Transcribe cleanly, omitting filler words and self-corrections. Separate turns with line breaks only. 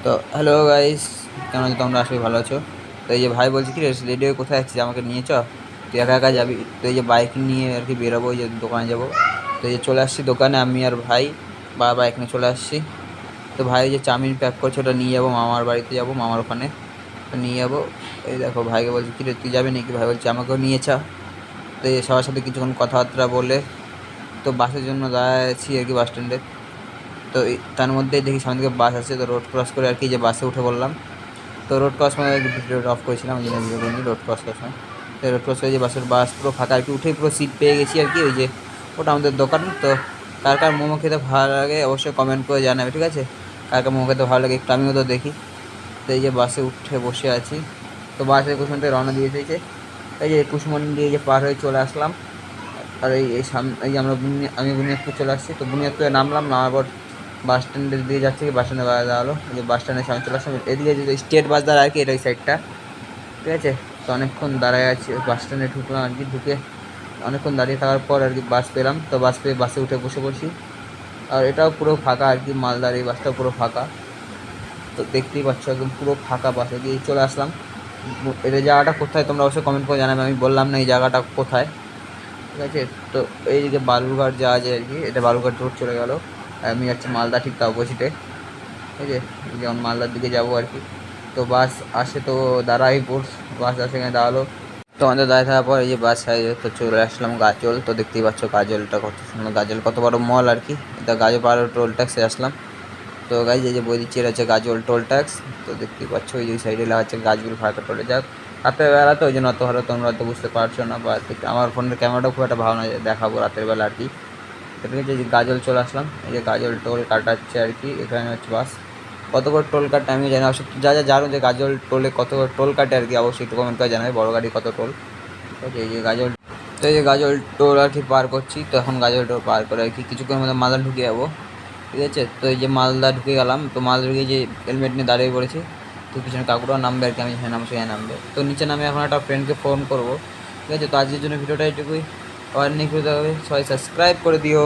তো hello guys, কেমন আছো তোমরা? আসলে ভালো আছো? তো এই যে ভাই বলছি কি রেডি হয়ে কোথায় আসছিস, আমাকে নিয়ে চ। তুই একা একা যাবি? তো এই যে বাইক নিয়ে আর কি বেরোবো, এই যে দোকানে যাবো। তো এই যে চলে আসছি দোকানে, আমি আর ভাই বাইক নিয়ে চলে আসছি। তো ভাই যে চাউমিন প্যাক করছে ওটা নিয়ে যাবো, মামার বাড়িতে যাবো, মামার ওখানে। তো নিয়ে যাবো। এই দেখো ভাইকে বলছি কি রে তুই যাবি নাকি, ভাই বলছে আমাকেও নিয়ে চ। তো এই সবার সাথে কিছুক্ষণ কথাবার্তা বলে তো বাসের জন্য দাঁড়ায় আছি আর কি বাস স্ট্যান্ডে। তো তার মধ্যেই দেখি সামনে থেকে বাস আসছে, তো রোড ক্রস করে আর কি যে বাসে উঠে বললাম। তো রোড ক্রস মানে ভিডিওটা অফ করেছিলাম, ওই জন্য ভিডিও করিনি রোড ক্রস করার সময়। তো রোড ক্রস করে যে বাস পুরো ফাঁকা আর কি, উঠেই পুরো সিট পেয়ে গেছি আর কি। ওই যে ওটা আমাদের দোকান। তো কার কার মোমো খেতে ভালো লাগে অবশ্যই কমেন্ট করে জানাবে, ঠিক আছে? কার কার মোমো খেতে ভালো লাগে একটু আমিও তো দেখি। তো এই যে বাসে উঠে বসে আছি। তো বাসে কুসুম থেকে রওনা দিয়ে দিয়েছে। এই যে কুসুমন্ডি এই যে পার হয়ে চলে আসলাম। আর এই সামনে এই যে আমি বুনিয়াদপুর চলে আসছি। তো বুনিয়াদপুরে নামলাম, নামার পর বাস স্ট্যান্ডের দিকে যাচ্ছি, বাস স্ট্যান্ডে দাঁড়ালো। এই যে বাস স্ট্যান্ডের সামনে চলে আসলাম, এদিকে যে স্টেট বাস দাঁড়ায় আর কি, এটা ওই সাইডটা, ঠিক আছে? তো অনেকক্ষণ দাঁড়ায় আছি, বাস স্ট্যান্ডে ঢুকলাম আর কি। ঢুকে অনেকক্ষণ দাঁড়িয়ে থাকার পর আর কি বাস পেলাম। তো বাস পেয়ে বাসে উঠে বসে পড়ছি। আর এটাও পুরো ফাঁকা আর কি, মালদার এই বাসটাও পুরো ফাঁকা। তো দেখতেই পাচ্ছ একদম পুরো ফাঁকা, বাসে দিয়ে চলে আসলাম। এটা জায়গাটা কোথায় তোমরা অবশ্যই কমেন্ট করে জানাবে, আমি বললাম না এই জায়গাটা কোথায়, ঠিক আছে? তো এইদিকে বালুরঘাট যাওয়া যায় আর কি, এটা বালুরঘাট রোড চলে গেল। আমি যাচ্ছি মালদা, ঠিক তার অপোজিটে, ঠিক আছে? যেমন মালদার দিকে যাবো আর কি। তো বাস আসে তো দাঁড়াই পড়, বাস আসে এখানে দাঁড়ালো। তো আমাদের দাঁড়িয়ে থাকার পর এই যে বাস সাইডে তো চলে আসলাম গাজল। তো দেখতেই পাচ্ছ গাজলটা কত সুন্দর, গাজল কত বড় মল আর কি। এটা গাজল পাড়ার টোল ট্যাক্সে আসলাম। তো গাইজ এই যে বই দিচ্ছে এটা হচ্ছে গাজল টোল ট্যাক্স। তো দেখতেই পাচ্ছ ওই যে সাইডে লেখা হচ্ছে গাজল ফাঁকা টোলে। যাক, রাতের বেলা তো ওই জন্য অত ভালো তোমরা তো বুঝতে পারছো না, বা আমার ফোনের ক্যামেরাটা খুব একটা ভালো না দেখাবো রাতের বেলা আর কি। তো ঠিক আছে, এই যে গাজল চলে আসলাম, এই যে গাজল টোল কাটাচ্ছে আর কি, এখানে হচ্ছে বাস। কত করে টোল কাটে আমি জানি, অবশ্যই যা যা জানো যে গাজল টোলে কত করে টোল কাটে আর কি, অবশ্যই একটু কমেন্ট করে জানাবে বড় গাড়ি কত টোল। ঠিক আছে, এই যে গাজল, তো এই যে গাজল টোল আর কি পার করছি। তো এখন গাজল টোল পার করে আর কি কিছুক্ষণের মধ্যে মালদা ঢুকে যাবো, ঠিক আছে? তো এই যে মালদা ঢুকে গেলাম। তো মালদা ঢুকে যে হেলমেট নিয়ে দাঁড়িয়ে পড়েছি। তো পিছনে কাকুরাও নামবে আর কি, আমি যেখানে নামবো সেখানে নামবে। তো নিচে নামে এখন একটা ফ্রেন্ডকে ফোন করবো, ঠিক আছে? তো আজকের জন্য ভিডিওটা এটুকুই। আবার নেক্সট ভিডিও হবে, সবাই সাবস্ক্রাইব করে দিও।